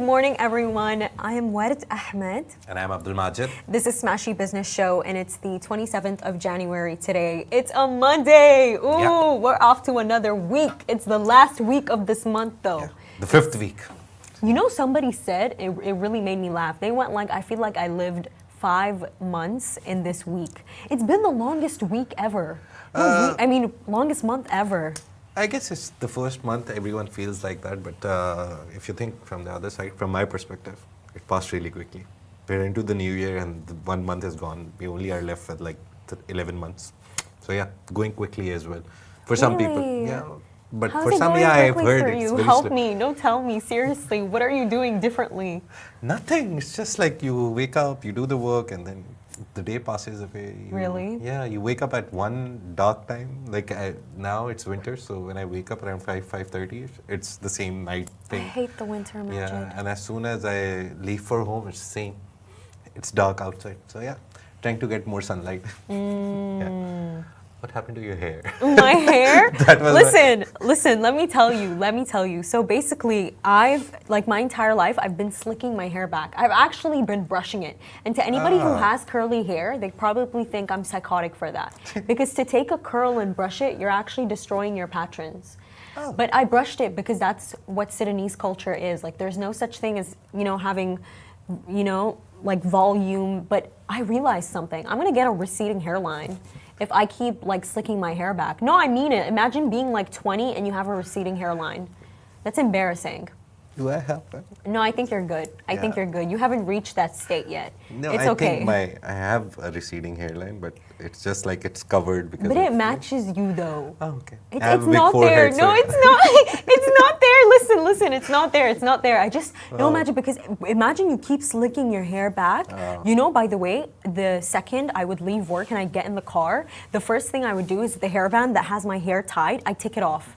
morning, everyone. I am Ward Ahmed. And I'm Abdul Majid. This is Smashi Business Show, and it's the 27th of January today. It's a Monday. Ooh, yeah. We're off to another week. It's the last week of this month, though. Yeah. The fifth week. You know, somebody said, it really made me laugh. They went like, I feel like I lived 5 months in this week. It's been the longest week ever. Longest month ever. I guess it's the first month everyone feels like that, but if you think from the other side, from my perspective, it passed really quickly. We're into the new year and the 1 month is gone. We only are left with like 11 months. So yeah, going quickly as well. For some people, yeah. But How's for some, yeah, I've heard it's very Help me, don't tell me, seriously. What are you doing differently? Nothing. It's just like you wake up, you do the work, and then the day passes away. Really? Yeah, you wake up at one dark time. Like now it's winter, so when I wake up around 5:30, it's the same night thing. I hate the winter, Majid. Yeah, and as soon as I leave for home, it's the same. It's dark outside. So yeah, trying to get more sunlight. Yeah. What happened to your hair? My hair? Listen, let me tell you. So basically, my entire life, I've been slicking my hair back. I've actually been brushing it. And to anybody who has curly hair, they probably think I'm psychotic for that. Because to take a curl and brush it, you're actually destroying your patrons. Oh. But I brushed it because that's what Sudanese culture is. Like, there's no such thing as, having, like volume. But I realized something. I'm going to get a receding hairline if I keep slicking my hair back. No, I mean it. Imagine being 20 and you have a receding hairline. That's embarrassing. Do I have that? No, I think you're good. I think you're good. You haven't reached that state yet. No, it's okay. I have a receding hairline, but it's just like it's covered because. But it matches you though. Oh, okay. It's not there. No, it's not. It's not there. Listen. It's not there. It's not there. Imagine you keep slicking your hair back. By the way, the second I would leave work and I get in the car, the first thing I would do is the hairband that has my hair tied, I take it off.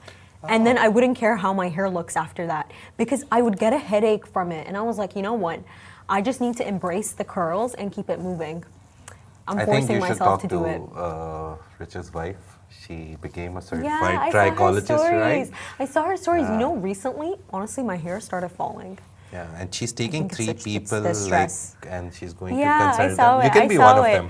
And then I wouldn't care how my hair looks after that because I would get a headache from it. And I was like, you know what? I just need to embrace the curls and keep it moving. I'm forcing myself to do it. Richard's wife. She became a certified trichologist, right? I saw her stories. Recently, honestly, my hair started falling. Yeah, and she's taking 3 people, and she's going to consult I saw them. It. You can be one of them.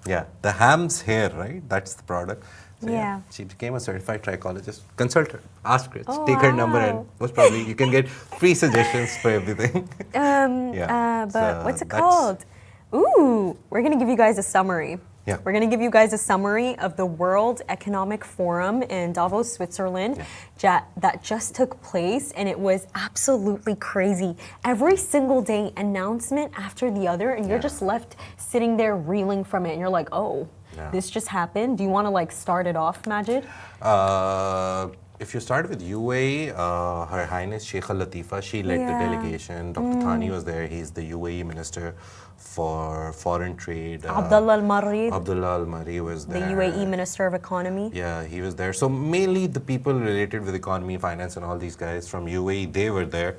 Yeah, the Ham's hair, right? That's the product. So, yeah. She became a certified trichologist. Consult her, ask her, take her number, and most probably you can get free suggestions for everything. What's it called? Ooh, we're gonna give you guys a summary. Yeah. We're gonna give you guys a summary of the World Economic Forum in Davos, Switzerland, that just took place, and it was absolutely crazy. Every single day, announcement after the other, and you're just left sitting there reeling from it, and you're like, oh. Yeah. This just happened. Do you want to start it off, Majid? If you start with UAE, Her Highness Sheikh Al Latifa, she led the delegation. Dr. Thani was there. He's the UAE Minister for Foreign Trade. Abdullah Al-Marri. Abdullah Al-Marri was there. The UAE Minister of Economy. Yeah, he was there. So mainly the people related with economy, finance, and all these guys from UAE, they were there.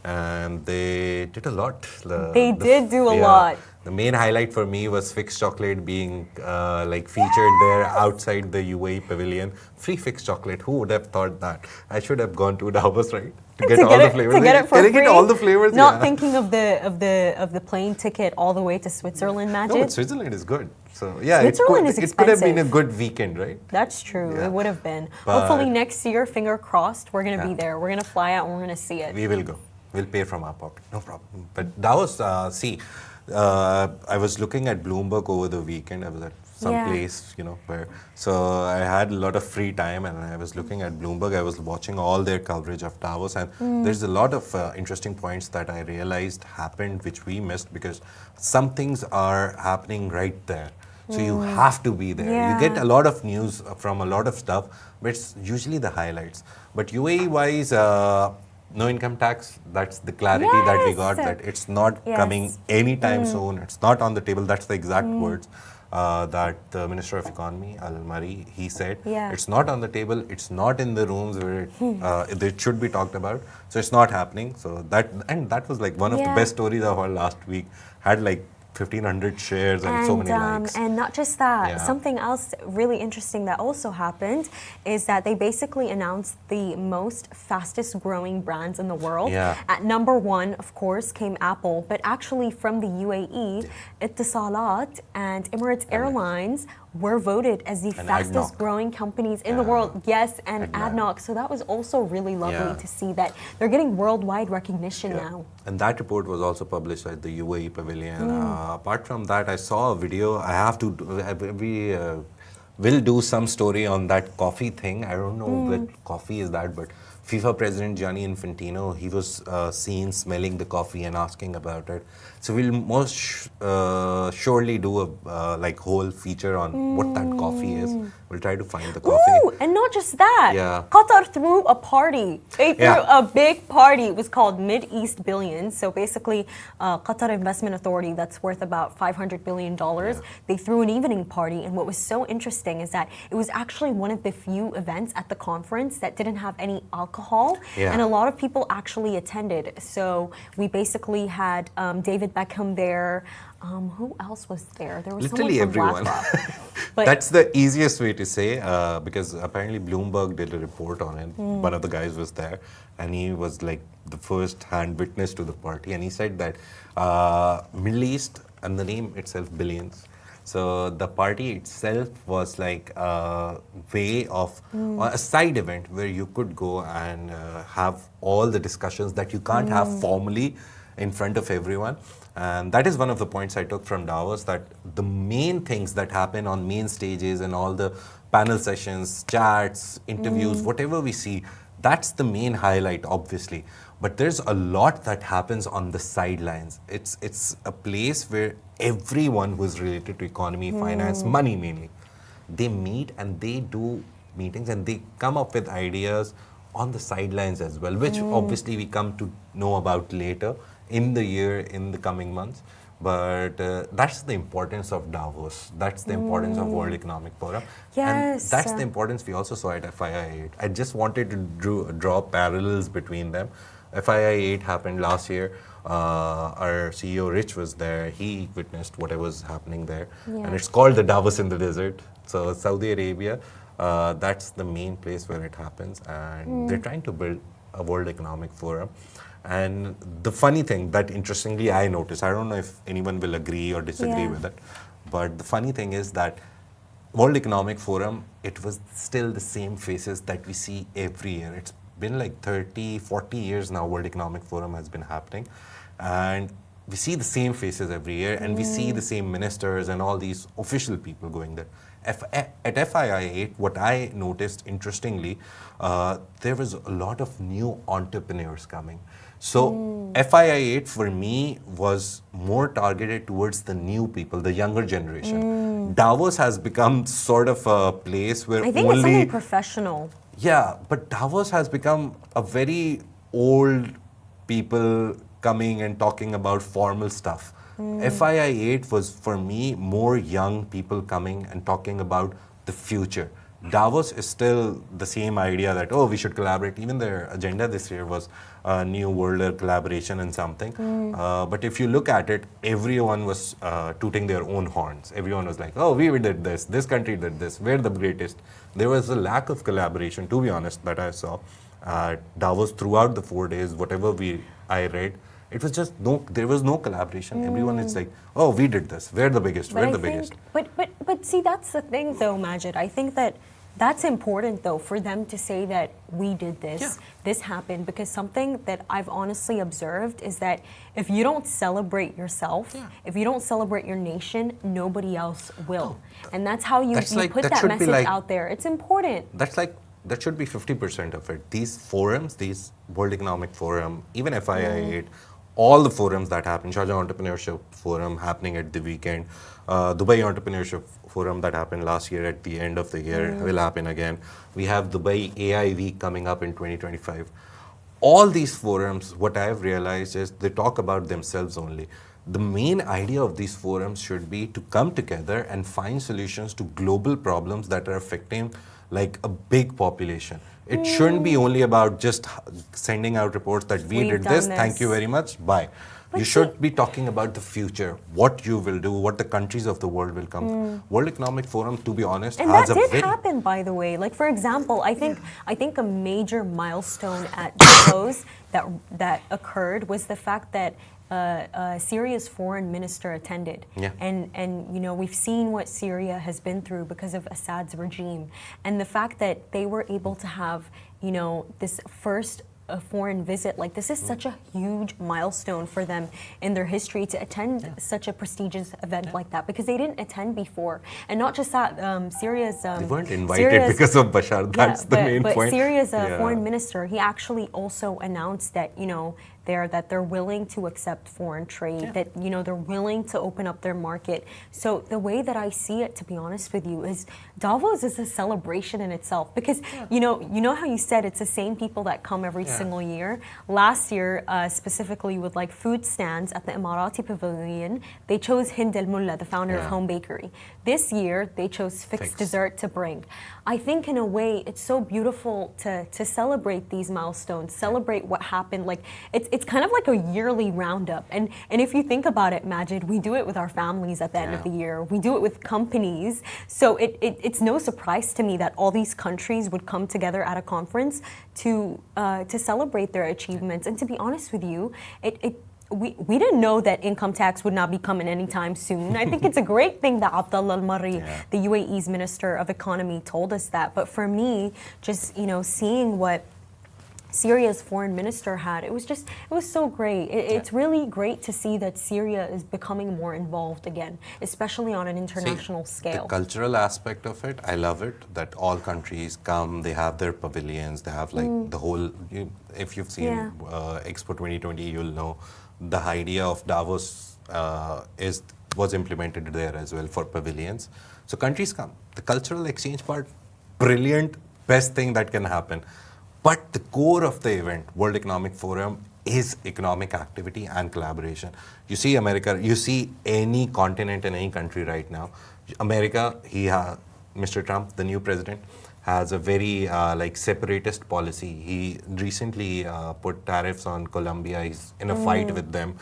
And they did a lot. They did do a lot. The main highlight for me was fixed chocolate being featured there outside the UAE pavilion. Free fixed chocolate. Who would have thought that? I should have gone to Davos, right? To get all the flavors. To get it for free. Get all the flavors. Not thinking of the plane ticket all the way to Switzerland, Majid. No, but Switzerland is good. So yeah, Switzerland is expensive. It could have been a good weekend, right? That's true. Yeah. It would have been. But hopefully next year, finger crossed, we're gonna be there. We're gonna fly out and we're gonna see it. We will go. We'll pay from our pocket, no problem. But Davos, I was looking at Bloomberg over the weekend. I was at some place, where. So I had a lot of free time, and I was looking at Bloomberg. I was watching all their coverage of Davos, and there's a lot of interesting points that I realized happened, which we missed because some things are happening right there. So you have to be there. Yeah. You get a lot of news from a lot of stuff, but it's usually the highlights. But UAE-wise, no income tax, that's the clarity that we got, that it's not coming anytime soon. It's not on the table. That's the exact words that the Minister of Economy, Al-Mari, he said. It's not on the table. It's not in the rooms where it should be talked about. So it's not happening. So that was one of the best stories of our last week. Had 1,500 shares and so many likes. And not just that, Yeah. something else really interesting that also happened is that they basically announced the most fastest growing brands in the world. Yeah. At number one, of course, came Apple, but actually from the UAE, Etisalat and Emirates Airlines were voted as the And fastest ADNOC. growing companies in the Yeah. world. Yes, and ADNOC. ADNOC. So that was also really lovely Yeah. to see that they're getting worldwide recognition now. And that report was also published at the UAE Pavilion. Apart from that, I saw a video. I have to. We will do some story on that coffee thing. I don't know what coffee is that, but FIFA President Gianni Infantino, he was seen smelling the coffee and asking about it. So we'll most surely do a like whole feature on what that coffee is. We'll try to find the coffee. Ooh, and not just that. Yeah. Qatar threw a party. They threw Yeah. a big party. It was called Mid-East Billions. So basically, Qatar Investment Authority, that's worth about $500 billion. They threw an evening party. And what was so interesting is that it was actually one of the few events at the conference that didn't have any alcohol. Yeah. And a lot of people actually attended. So we basically had David Beckham there. Who else was there? There was Literally someone from everyone. BlackRock. But That's the easiest way to say, because apparently Bloomberg did a report on it. One of the guys was there, and he was like the first-hand witness to the party, and he said that Middle East, and the name itself, billions. So the party itself was like a way of a side event where you could go and have all the discussions that you can't have formally in front of everyone. And that is one of the points I took from Davos, that the main things that happen on main stages and all the panel sessions, chats, interviews, whatever we see, that's the main highlight, obviously. But there's a lot that happens on the sidelines. It's a place where everyone who's related to economy, finance, money mainly, they meet and they do meetings and they come up with ideas on the sidelines as well, which obviously we come to know about later in the year, in the coming months. But that's the importance of Davos. That's the importance of World Economic Forum. Yes. And that's the importance we also saw at FII 8. I just wanted to draw parallels between them. FII 8 happened last year. Our CEO Rich was there. He witnessed whatever was happening there. Yeah. And it's called the Davos in the desert. So Saudi Arabia, that's the main place where it happens. And they're trying to build a World Economic Forum. And the funny thing that interestingly I noticed, I don't know if anyone will agree or disagree with it, but the funny thing is that World Economic Forum, it was still the same faces that we see every year. It's been like 30, 40 years now World Economic Forum has been happening. And we see the same faces every year, and we see the same ministers and all these official people going there. At FII 8, what I noticed interestingly, there was a lot of new entrepreneurs coming. So FII 8 for me was more targeted towards the new people, the younger generation. Davos has become sort of a place where I think it's something professional. Yeah, but Davos has become a very old people coming and talking about formal stuff. FII 8 was for me more young people coming and talking about the future. Davos is still the same idea that, oh, we should collaborate. Even their agenda this year was a new world collaboration and something. But if you look at it, everyone was tooting their own horns. Everyone was like, oh, we did this country did this, we're the greatest. There was a lack of collaboration, to be honest, that I saw. Davos throughout the 4 days, whatever I read, it was just there was no collaboration. Everyone is like, oh, we did this, we're the biggest, we're the biggest. But see, that's the thing though, Majid. I think that that's important though for them to say that we did this, this happened, because something that I've honestly observed is that if you don't celebrate yourself, if you don't celebrate your nation, nobody else will. And that's how you put that message out there. It's important. That should be 50% of it. These forums, these World Economic Forum, even FII 8, all the forums that happen, Sharjah Entrepreneurship Forum happening at the weekend, Dubai Entrepreneurship Forum that happened last year at the end of the year will happen again. We have Dubai AI Week coming up in 2025. All these forums, what I've realized is they talk about themselves only. The main idea of these forums should be to come together and find solutions to global problems that are affecting like a big population. It shouldn't be only about just sending out reports that we did this, thank you very much, bye. You should be talking about the future, what you will do, what the countries of the world will come. World Economic Forum, to be honest, and has that a did very happen, by the way. Like, for example, I think a major milestone at Davos that occurred was the fact that Syria's foreign minister attended. Yeah. And you know, we've seen what Syria has been through because of Assad's regime, and the fact that they were able to have, you know, this first a foreign visit, like this is such a huge milestone for them in their history to attend such a prestigious event like that, because they didn't attend before. And not just that, Syria's they weren't invited because of Bashar. That's the main point. But Syria's foreign minister, he actually also announced that, you know, that they're willing to accept foreign trade, that, you know, they're willing to open up their market. So the way that I see it, to be honest with you, is Davos is a celebration in itself, because you know how you said it's the same people that come every single year. Last year, specifically with like food stands at the Emirati Pavilion, they chose Hind El Mulla, the founder of Home Bakery. This year, they chose Fix Dessert to bring. I think in a way, it's so beautiful to celebrate these milestones, celebrate what happened. Like it's kind of like a yearly roundup. And if you think about it, Majid, we do it with our families at the end of the year. We do it with companies. So it's no surprise to me that all these countries would come together at a conference to celebrate their achievements. And to be honest with you, we didn't know that income tax would not be coming anytime soon. I think it's a great thing that Abdullah Al-Marri, the UAE's Minister of Economy, told us that. But for me, just, you know, seeing what Syria's foreign minister had, it was so great. It's really great to see that Syria is becoming more involved again, especially on an international scale. The cultural aspect of it, I love it, that all countries come, they have their pavilions, they have like the whole, if you've seen Expo 2020, you'll know the idea of Davos was implemented there as well for pavilions. So countries come. The cultural exchange part, brilliant, best thing that can happen. But the core of the event, World Economic Forum, is economic activity and collaboration. You see America, you see any continent in any country right now. America, Mr. Trump, the new president, has a very like separatist policy. He recently put tariffs on Colombia. He's in a fight with them.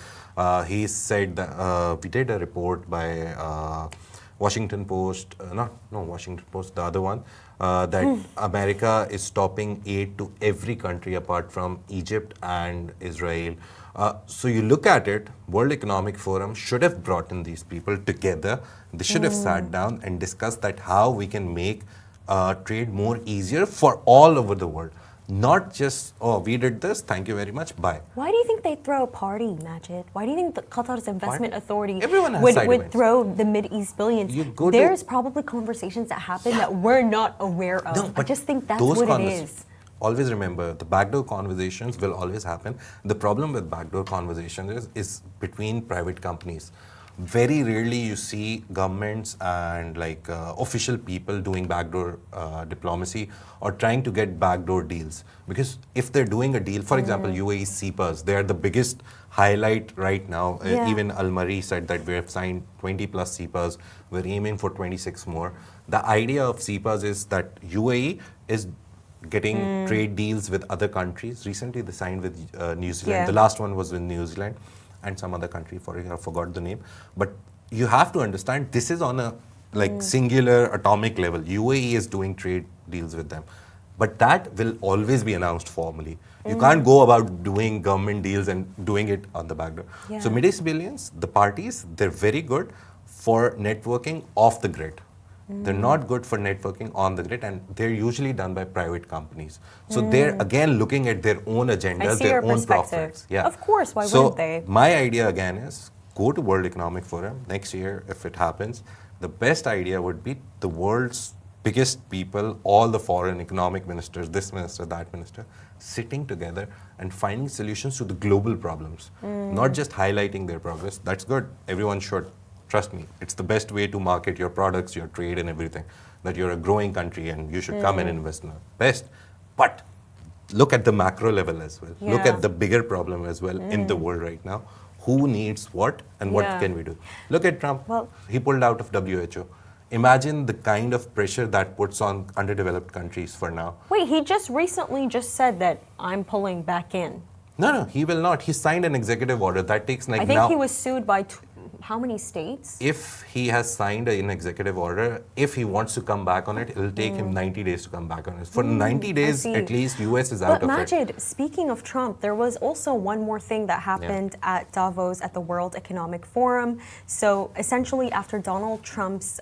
He said that we did a report by Washington Post, Washington Post, the other one, that America is stopping aid to every country apart from Egypt and Israel. So you look at it, World Economic Forum should have brought in these people together. They should have sat down and discussed that how we can make trade more easier for all over the world. Not just, oh, we did this, thank you very much, bye. Why do you think they throw a party, Majid? Why do you think Qatar's investment authority would throw the Mid-East billions? There's probably conversations that happen that we're not aware of. No, I just think that's what it is. Always remember, the backdoor conversations will always happen. The problem with backdoor conversations is between private companies. Very rarely you see governments and like official people doing backdoor diplomacy or trying to get backdoor deals. Because if they're doing a deal, for example, UAE CEPAs, they're the biggest highlight right now. Even Al-Marri said that we have signed 20 plus CEPAs. We're aiming for 26 more. The idea of CEPAs is that UAE is getting trade deals with other countries. Recently they signed with New Zealand. The last one was with New Zealand and some other country, I forgot the name. But you have to understand, this is on a singular atomic level. UAE is doing trade deals with them. But that will always be announced formally. You can't go about doing government deals and doing it on the back door. So Mid-East billions, the parties, they're very good for networking off the grid. They're not good for networking on the grid, and they're usually done by private companies. So they're again looking at their own agendas, their own profits. Of course, why wouldn't they? My idea again is go to World Economic Forum next year if it happens. The best idea would be the world's biggest people, all the foreign economic ministers, this minister, that minister, sitting together and finding solutions to the global problems, not just highlighting their progress. That's good. Everyone should. Trust me, it's the best way to market your products, your trade and everything, that you're a growing country and you should come and invest in it. Best. But look at the macro level as well. Look at the bigger problem as well in the world right now. Who needs what and what can we do? Look at Trump. He pulled out of WHO. Imagine the kind of pressure that puts on underdeveloped countries for now. Wait, he just recently said that I'm pulling back in. No, he will not. He signed an executive order that takes like I think he was sued by how many states? If he has signed an executive order, if he wants to come back on it, it'll take him 90 days to come back on it. For 90 days, at least, US is out of it. But Majid, speaking of Trump, there was also one more thing that happened at Davos at the World Economic Forum. So essentially, after Donald Trump's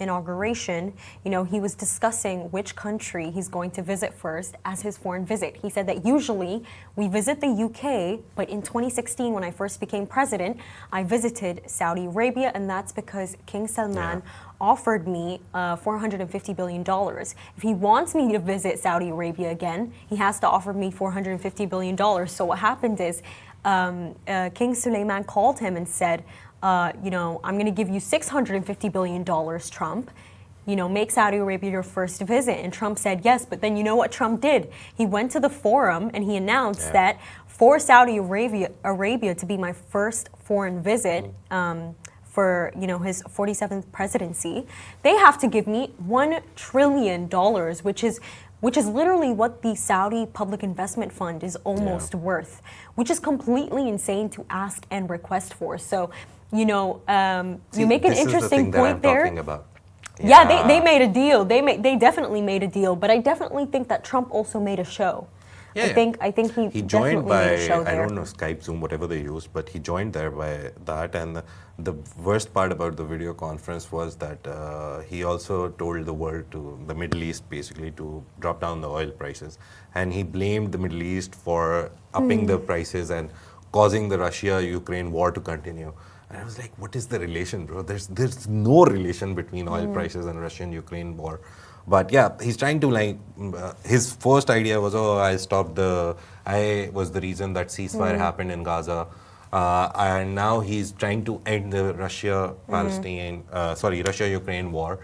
inauguration, he was discussing which country he's going to visit first as his foreign visit. He said that usually we visit the UK, but in 2016, when I first became president, I visited Saudi Arabia, and that's because King Salman offered me $450 billion. If he wants me to visit Saudi Arabia again, he has to offer me $450 billion. So what happened is King Sulaiman called him and said, I'm going to give you $650 billion, Trump. Make Saudi Arabia your first visit. And Trump said yes, but then you know what Trump did? He went to the forum and he announced that for Saudi Arabia to be my first foreign visit for his 47th presidency, they have to give me $1 trillion, which is literally what the Saudi Public Investment Fund is almost worth, which is completely insane to ask and request for. So, you make an interesting point there. Talking about. Yeah, they made a deal. They definitely made a deal, but I definitely think that Trump also made a show. I think he joined by, made a show there. I don't know, Skype, Zoom, whatever they used, but he joined there by that. And the worst part about the video conference was that he also told the world, the Middle East basically, to drop down the oil prices. And he blamed the Middle East for upping the prices and causing the Russia-Ukraine war to continue. And I was like, what is the relation, bro? There's no relation between oil prices and Russian-Ukraine war. But yeah, he's trying to his first idea was, I was the reason that ceasefire happened in Gaza. And now he's trying to end the Russia-Ukraine war.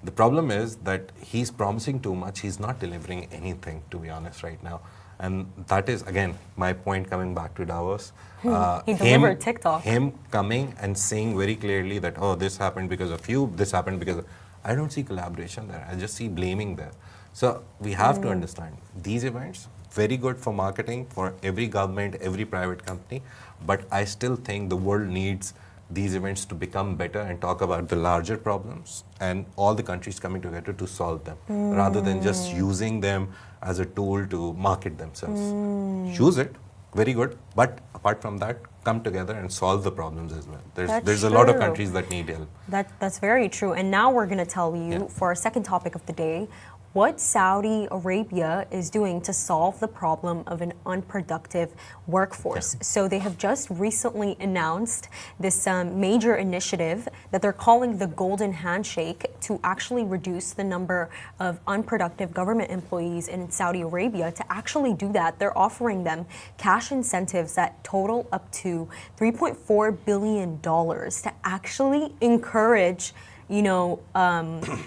The problem is that he's promising too much. He's not delivering anything, to be honest, right now. And that is, again, my point coming back to Davos. He delivered TikTok. Him coming and saying very clearly that, this happened because of you, this happened because of... I don't see collaboration there. I just see blaming there. So we have to understand these events, very good for marketing, for every government, every private company. But I still think the world needs these events to become better and talk about the larger problems and all the countries coming together to solve them, rather than just using them as a tool to market themselves. Use it, very good. But apart from that, come together and solve the problems as well. There's a lot of countries that need help. That's very true. And now we're going to tell you for our second topic of the day, what Saudi Arabia is doing to solve the problem of an unproductive workforce. So they have just recently announced this major initiative that they're calling the Golden Handshake to actually reduce the number of unproductive government employees in Saudi Arabia. To actually do that, they're offering them cash incentives that total up to $3.4 billion to actually encourage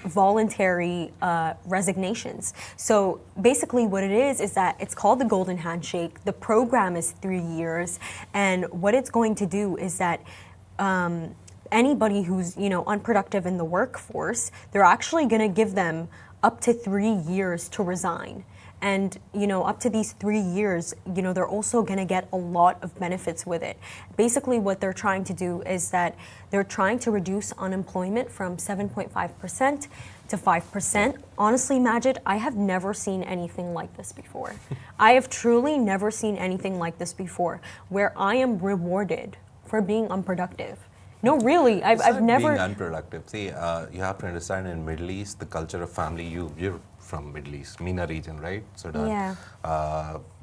voluntary resignations. So basically what it is that it's called the Golden Handshake. The program is 3 years. And what it's going to do is that anybody who's, unproductive in the workforce, they're actually going to give them up to 3 years to resign. And, up to these 3 years, they're also going to get a lot of benefits with it. Basically, what they're trying to do is that they're trying to reduce unemployment from 7.5% to 5%. Honestly, Majid, I have never seen anything like this before. I have truly never seen anything like this before, where I am rewarded for being unproductive. No, really, I've never... being unproductive. See, you have to understand in Middle East, the culture of family, you're from Middle East, MENA region, right? Sudan. Yeah.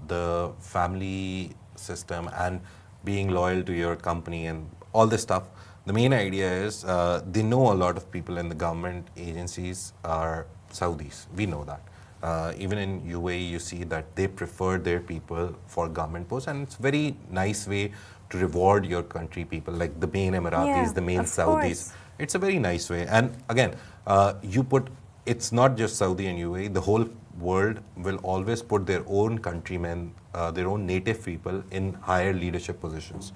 The family system and being loyal to your company and all this stuff. The main idea is they know a lot of people in the government agencies are Saudis. We know that. Even in UAE, you see that they prefer their people for government posts, and it's a very nice way to reward your country people, like the main Emiratis, the main Saudis. Course. It's a very nice way. And again, it's not just Saudi and UAE, the whole world will always put their own countrymen, their own native people in higher leadership positions.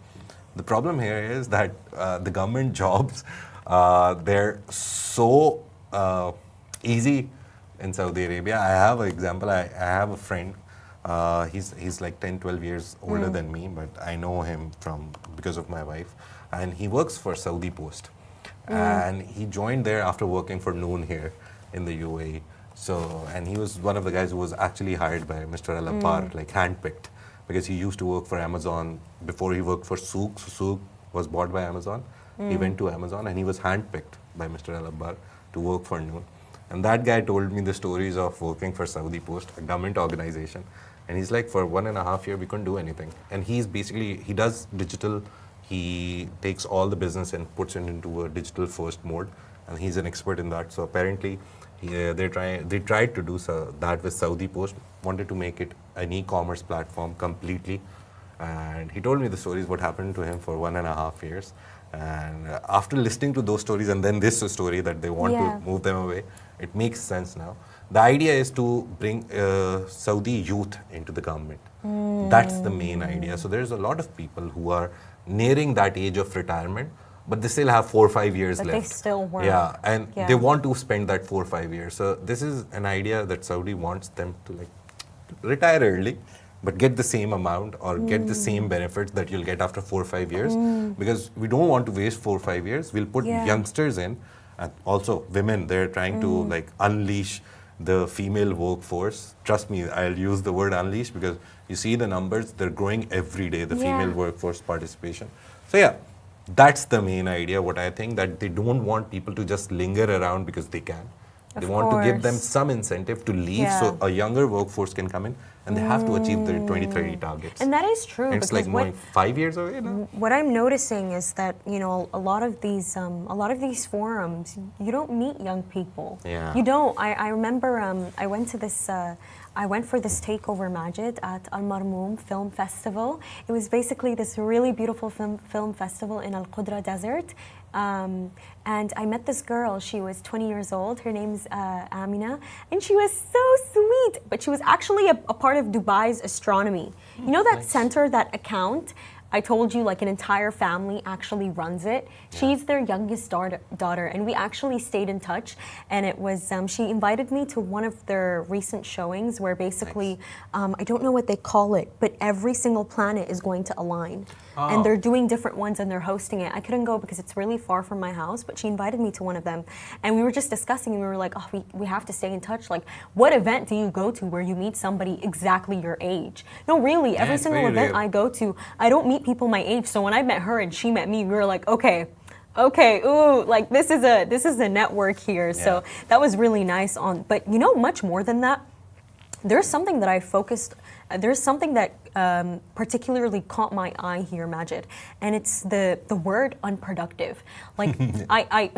The problem here is that the government jobs, they're so easy in Saudi Arabia. I have an example. I have a friend He's like 10, 12 years older than me, but I know him because of my wife. And he works for Saudi Post. And he joined there after working for Noon here in the UAE. So, and he was one of the guys who was actually hired by Mr. Al-Abbar, like handpicked, because he used to work for Amazon before he worked for Souk. So Souk was bought by Amazon. He went to Amazon and he was handpicked by Mr. Al-Abbar to work for Noon. And that guy told me the stories of working for Saudi Post, a government organization. And he's like, for 1.5 years, we couldn't do anything. And he does digital. He takes all the business and puts it into a digital first mode. And he's an expert in that. So apparently, they tried to do that with Saudi Post, wanted to make it an e-commerce platform completely. And he told me the stories, what happened to him for 1.5 years. And after listening to those stories and then this story that they want to move them away, it makes sense now. The idea is to bring Saudi youth into the government. That's the main idea. So there's a lot of people who are nearing that age of retirement, but they still have 4 or 5 years left. They still work. Yeah, and they want to spend that 4 or 5 years. So this is an idea that Saudi wants them to like retire early, but get the same amount or get the same benefits that you'll get after 4 or 5 years. Because we don't want to waste 4 or 5 years. We'll put youngsters in, and also women. They're trying to like unleash the female workforce. Trust me, I'll use the word unleash because you see the numbers, they're growing every day, the female workforce participation. So yeah, that's the main idea, what I think, that they don't want people to just linger around because they can. They want to give them some incentive to leave so a younger workforce can come in, and they have to achieve their 2030 targets. And that is true. And it's like more 5 years away now. What I'm noticing is that, you know, a lot of these forums, you don't meet young people. Yeah. You don't. I remember I went for this takeover Majid at Al Marmoum Film Festival. It was basically this really beautiful film festival in Al Qudra Desert. And I met this girl. She was 20 years old. Her name's Amina, and she was so sweet. But she was actually a part of Dubai's astronomy. You know that center, that account? I told you, like, an entire family actually runs it. Yeah. She's their youngest daughter, and we actually stayed in touch. And it was, she invited me to one of their recent showings where basically, I don't know what they call it, but every single planet is going to align. Oh. And they're doing different ones and they're hosting it. I couldn't go because it's really far from my house, but she invited me to one of them. And we were just discussing, and we were like, oh, we have to stay in touch. Like, what event do you go to where you meet somebody exactly your age? No, really, every single event I go to, I don't meet people my age. So when I met her and she met me, we were like, okay, ooh, like this is a network here. Yeah. So that was really nice. But you know, much more than that, there's something that I focused. There's something that particularly caught my eye here, Majid, and it's the word unproductive. Like I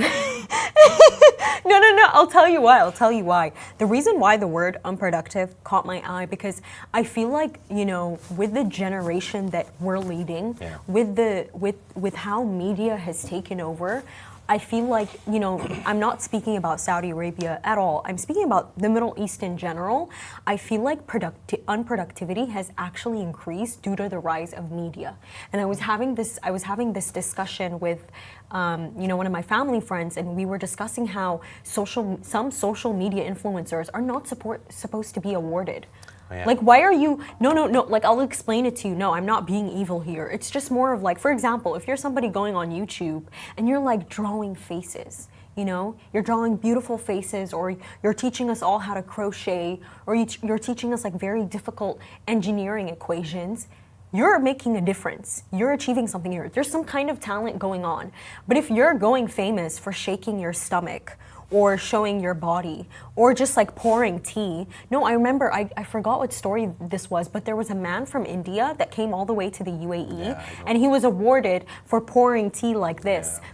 no, I'll tell you why. The reason why the word unproductive caught my eye, because I feel like, you know, with the generation that we're leading, with how media has taken over, I feel like, you know, I'm not speaking about Saudi Arabia at all. I'm speaking about the Middle East in general. I feel like unproductivity has actually increased due to the rise of media. And I was having this discussion with, you know, one of my family friends, and we were discussing how some social media influencers are not supposed to be awarded. Yeah. Like, why are you, no, like, I'll explain it to you. No, I'm not being evil here. It's just more of like, for example, if you're somebody going on YouTube and you're like drawing faces, you know, you're drawing beautiful faces, or you're teaching us all how to crochet, or you're teaching us like very difficult engineering equations, you're making a difference. You're achieving something here. There's some kind of talent going on. But if you're going famous for shaking your stomach, or showing your body, or just like pouring tea. No, I remember, I forgot what story this was, but there was a man from India that came all the way to the UAE, and he was awarded for pouring tea like this. Yeah.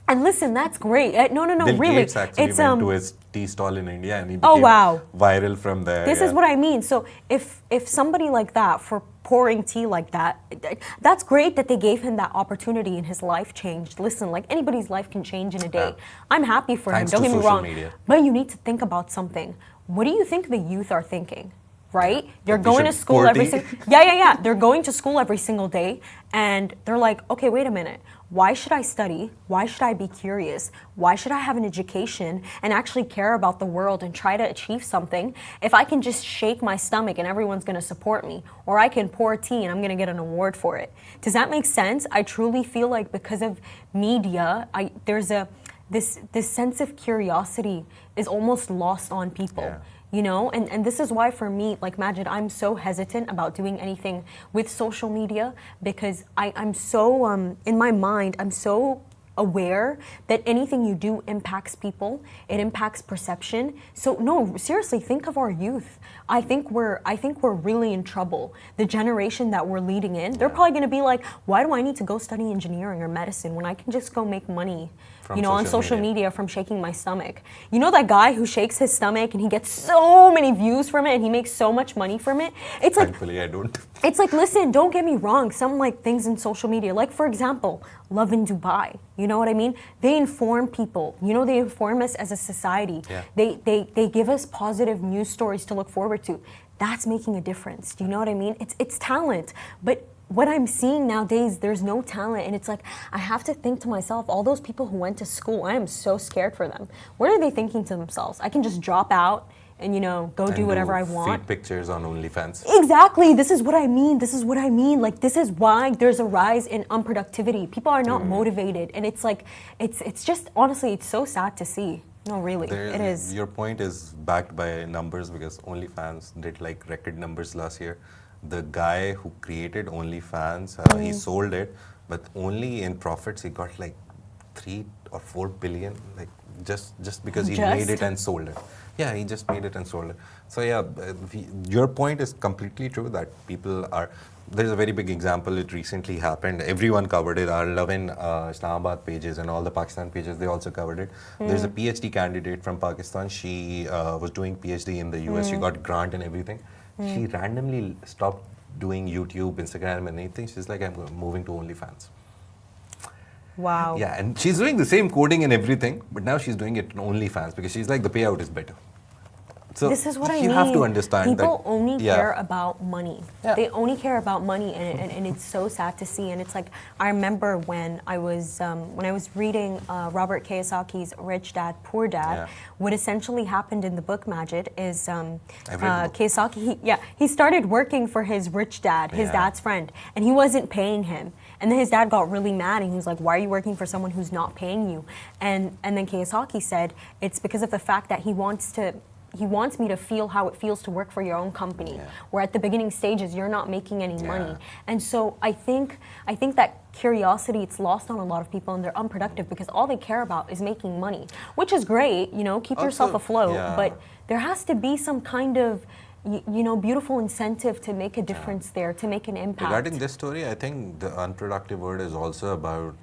And listen, that's great. No, Bill really. Gates actually went to his tea stall in India, and he became viral from there. This is what I mean. So if somebody like that, for pouring tea like that, that's great that they gave him that opportunity and his life changed. Listen, like, anybody's life can change in a day. I'm happy for him, don't get me wrong. Media. But you need to think about something. What do you think the youth are thinking? right? They're We going to should school every forty. single yeah. They're going to school every single day, and they're like, okay, wait a minute. Why should I study? Why should I be curious? Why should I have an education and actually care about the world and try to achieve something if I can just shake my stomach and everyone's going to support me? Or I can pour tea and I'm going to get an award for it. Does that make sense? I truly feel like because of media, there's this sense of curiosity is almost lost on people. Yeah. You know, and this is why for me, like Majid, I'm so hesitant about doing anything with social media because I'm so, in my mind, I'm so aware that anything you do impacts people, it impacts perception. So no, seriously, think of our youth. I think we're really in trouble. The generation that we're leading in, they're probably going to be like, why do I need to go study engineering or medicine when I can just go make money, From on social social media. media from shaking my stomach? You know that guy who shakes his stomach and he gets so many views from it and he makes so much money from it? It's like Thankfully, I don't. it's like, listen, don't get me wrong. Some like things in social media, like for example, Love in Dubai. You know what I mean? They inform people. They inform us as a society. Yeah. They give us positive news stories to look forward to. That's making a difference. Do you know what I mean? It's talent, but what I'm seeing nowadays, there's no talent, and it's like I have to think to myself, all those people who went to school, I am so scared for them. What are they thinking to themselves? I can just drop out and go do whatever I want. Feed pictures on OnlyFans. Exactly. This is what I mean. Like, this is why there's a rise in unproductivity. People are not motivated, and it's like it's just honestly, it's so sad to see. No, really, it is. Your point is backed by numbers because OnlyFans did like record numbers last year. The guy who created OnlyFans, he sold it, but only in profits he got like 3 or 4 billion, like just because he made it and sold it. Yeah, he just made it and sold it. So yeah, your point is completely true that people are. There's a very big example. It recently happened. Everyone covered it. Our Love in Islamabad pages and all the Pakistan pages, they also covered it. There's a PhD candidate from Pakistan. She was doing PhD in the US. She got grant and everything. She randomly stopped doing YouTube, Instagram, and anything. She's like, I'm moving to OnlyFans. Wow. Yeah, and she's doing the same coding and everything, but now she's doing it on OnlyFans because she's like, the payout is better. So this is what I mean. You have to understand people that only care about money. Yeah. They only care about money, and it's so sad to see. And it's like I remember when I was reading Robert Kiyosaki's Rich Dad Poor Dad. Yeah. What essentially happened in the book Majid is I've read the book. Kiyosaki. He started working for his rich dad, his dad's friend, and he wasn't paying him. And then his dad got really mad, and he was like, "Why are you working for someone who's not paying you?" And then Kiyosaki said, "It's because of the fact that he wants me to feel how it feels to work for your own company, where at the beginning stages you're not making any money." And so I think that curiosity, it's lost on a lot of people, and they're unproductive because all they care about is making money, which is great, keep yourself afloat, but there has to be some kind of beautiful incentive to make a difference there, to make an impact. Regarding this story, I think the unproductive word is also about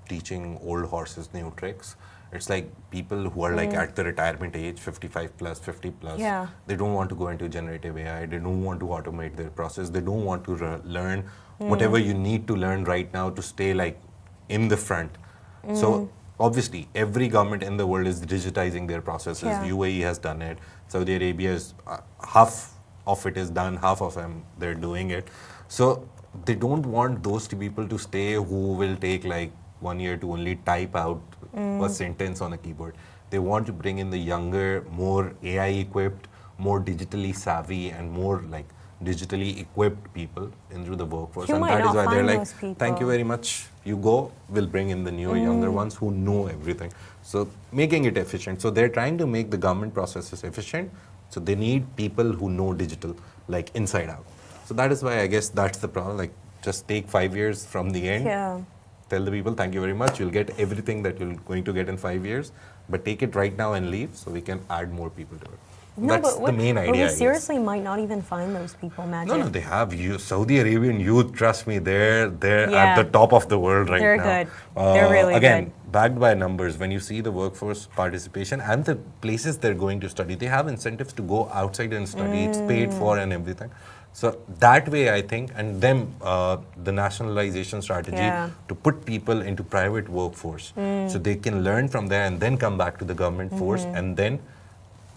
teaching old horses new tricks. It's like people who are like at the retirement age, 55 plus, 50 plus, they don't want to go into generative AI, they don't want to automate their process, they don't want to learn whatever you need to learn right now to stay like in the front. So obviously every government in the world is digitizing their processes. UAE has done it, Saudi Arabia is half of it is done, half of them they're doing it. So they don't want those two people to stay who will take like 1 year to only type out a sentence on a keyboard. They want to bring in the younger, more AI equipped, more digitally savvy, and more like digitally equipped people into the workforce. And that is why they're like, thank you very much, you go, we'll bring in the newer, younger ones who know everything. So making it efficient. So they're trying to make the government processes efficient. So they need people who know digital, like inside out. So that is why I guess that's the problem. Like just take 5 years from the end. Tell the people, thank you very much, you'll get everything that you're going to get in 5 years, but take it right now and leave so we can add more people to it. That's the main idea. But we seriously might not even find those people, Majid. No, they have Saudi Arabian youth, trust me, they're at the top of the world right now. They're good. They're really again, good. Backed by numbers, when you see the workforce participation and the places they're going to study, they have incentives to go outside and study. It's paid for and everything. So that way, I think, and then the nationalization strategy to put people into private workforce so they can learn from there and then come back to the government force and then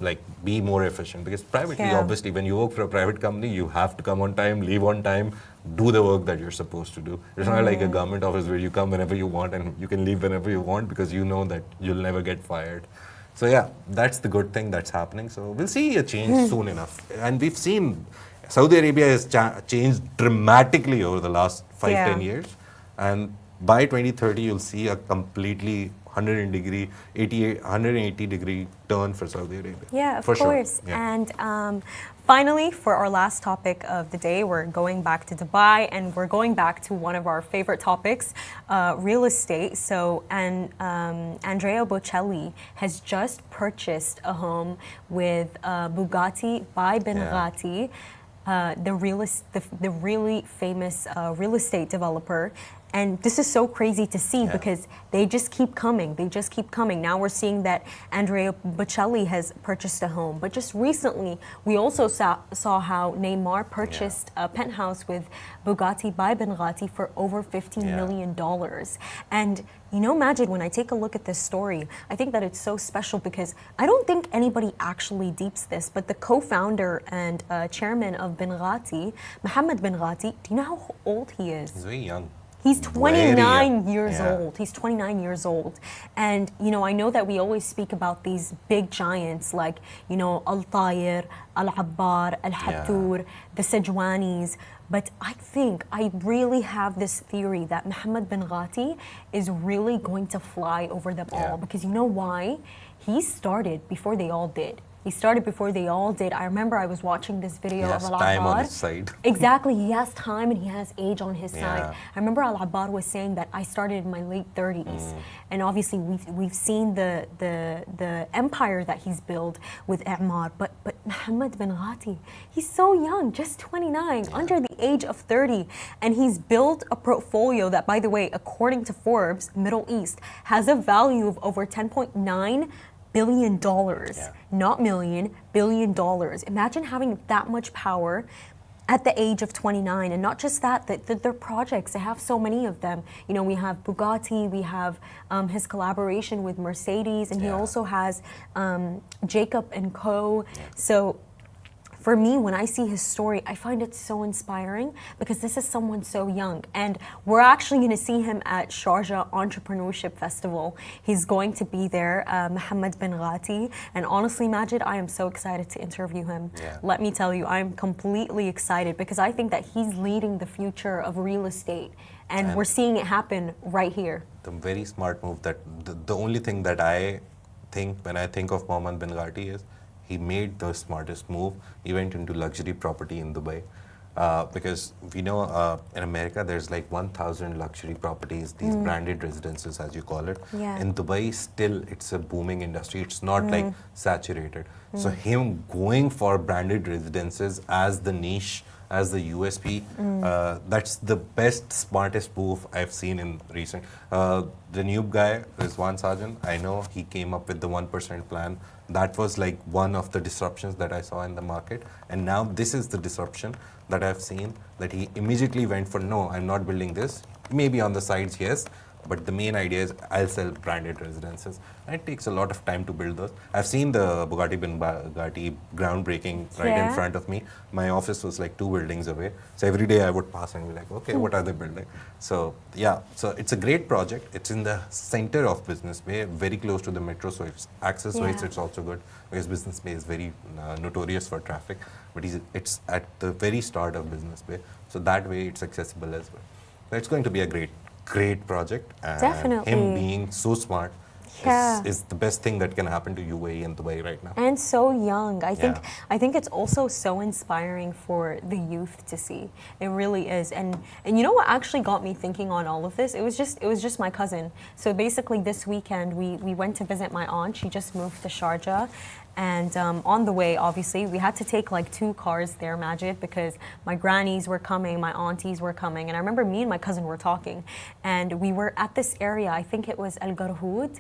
like be more efficient, because privately, Yeah. obviously, when you work for a private company, you have to come on time, leave on time, do the work that you're supposed to do. It's not like a government office where you come whenever you want and you can leave whenever you want, because you know that you'll never get fired. So yeah, that's the good thing that's happening. So we'll see a change soon enough. And we've seen Saudi Arabia has changed dramatically over the last 5-10 years. And by 2030, you'll see a completely 180 degree turn for Saudi Arabia. Yeah, of for course. Sure. Yeah. And finally, for our last topic of the day, we're going back to Dubai, and we're going back to one of our favorite topics, real estate. So, Andrea Bocelli has just purchased a home with Bugatti by Bugatti, the really famous real estate developer. And this is so crazy to see because they just keep coming. They just keep coming. Now we're seeing that Andrea Bocelli has purchased a home. But just recently, we also saw how Neymar purchased a penthouse with Bugatti by Bugatti for over $15 million. And you know, Majid, when I take a look at this story, I think that it's so special because I don't think anybody actually deeps this, but the co-founder and chairman of Bugatti, Mohammed Bugatti, do you know how old he is? He's very young. He's 29 years old. He's 29 years old. And, you know, I know that we always speak about these big giants like, you know, Al-Tayr, Al-Abbar, Al-Hattur, the Sejwanis. But I really have this theory that Mohammed Bugatti is really going to fly over them all. Because you know why? He started before they all did. He started before they all did. I remember I was watching this video of Al-Abbar. He has time on his side. Exactly. He has time and he has age on his side. I remember Al-Abbar was saying that I started in my late 30s. And obviously we've seen the empire that he's built with A'mar. But Mohammed Bugatti, he's so young, just 29, under the age of 30. And he's built a portfolio that, by the way, according to Forbes, Middle East, has a value of over $10.9 billion, not million, $billion. Imagine having that much power at the age of 29. And not just that, their projects, they have so many of them. You know, we have Bugatti, we have his collaboration with Mercedes, and he also has Jacob and Co. So for me, when I see his story, I find it so inspiring because this is someone so young. And we're actually going to see him at Sharjah Entrepreneurship Festival. He's going to be there, Mohammed Bugatti. And honestly, Majid, I am so excited to interview him. Let me tell you, I'm completely excited because I think that he's leading the future of real estate. And we're seeing it happen right here. The very smart move that the only thing that I think when I think of Mohammed Bugatti is he made the smartest move. He went into luxury property in Dubai. Because we know in America there's like 1,000 luxury properties, these branded residences as you call it. In Dubai still it's a booming industry. It's not like saturated. So him going for branded residences as the niche, as the USP, that's the best, smartest move I've seen in recent. The noob guy, Rizwan Sarjan, I know he came up with the 1% plan. That was like one of the disruptions that I saw in the market. And now this is the disruption that I've seen, that he immediately went for, no, I'm not building this. Maybe on the sides, yes. But the main idea is I'll sell branded residences. And it takes a lot of time to build those. I've seen the Bugatti groundbreaking right in front of me. My office was like 2 buildings away. So every day I would pass and be like, okay, what are they building? So yeah, so it's a great project. It's in the center of Business Bay, very close to the metro. So it's access-wise, it's also good because Business Bay is very notorious for traffic. But it's at the very start of Business Bay. So that way it's accessible as well. So it's going to be a great project, and definitely. Him being so smart is the best thing that can happen to UAE and Dubai right now. And so young. I think it's also so inspiring for the youth to see. It really is. And you know what actually got me thinking on all of this? It was just my cousin. So basically this weekend we went to visit my aunt. She just moved to Sharjah. And on the way, obviously, we had to take like 2 cars there, Majid, because my grannies were coming, my aunties were coming. And I remember me and my cousin were talking. And we were at this area, I think it was Al Garhoud.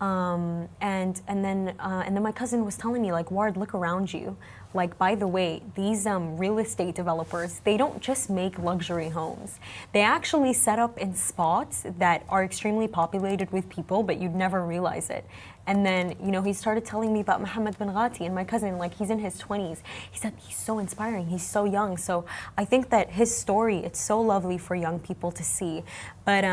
And then my cousin was telling me, like, Ward, look around you. like, by the way, these real estate developers, they don't just make luxury homes. They actually set up in spots that are extremely populated with people, but you'd never realize it. And then, he started telling me about Mohammed bin Ghati and my cousin, like he's in his 20s. He said he's so inspiring, he's so young. So I think that his story, it's so lovely for young people to see. But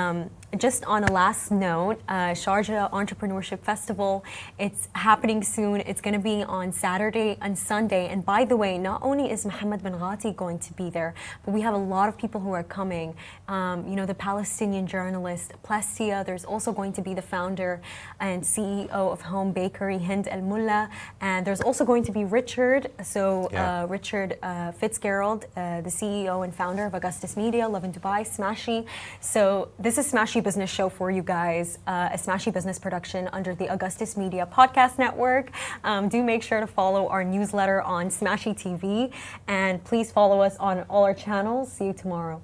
just on a last note, Sharjah Entrepreneurship Festival, it's happening soon. It's going to be on Saturday and Sunday. And by the way, not only is Mohammed bin Ghati going to be there, but we have a lot of people who are coming. The Palestinian journalist, Plastia, there's also going to be the founder and CEO of Home Bakery, Hind El Mulla. And there's also going to be Richard. So Richard Fitzgerald, the CEO and founder of Augustus Media, Love in Dubai, Smashi. So this is Smashi Business Show for you guys, a Smashi Business production under the Augustus Media Podcast Network. Do make sure to follow our newsletter on Smashi TV, and please follow us on all our channels. See you tomorrow.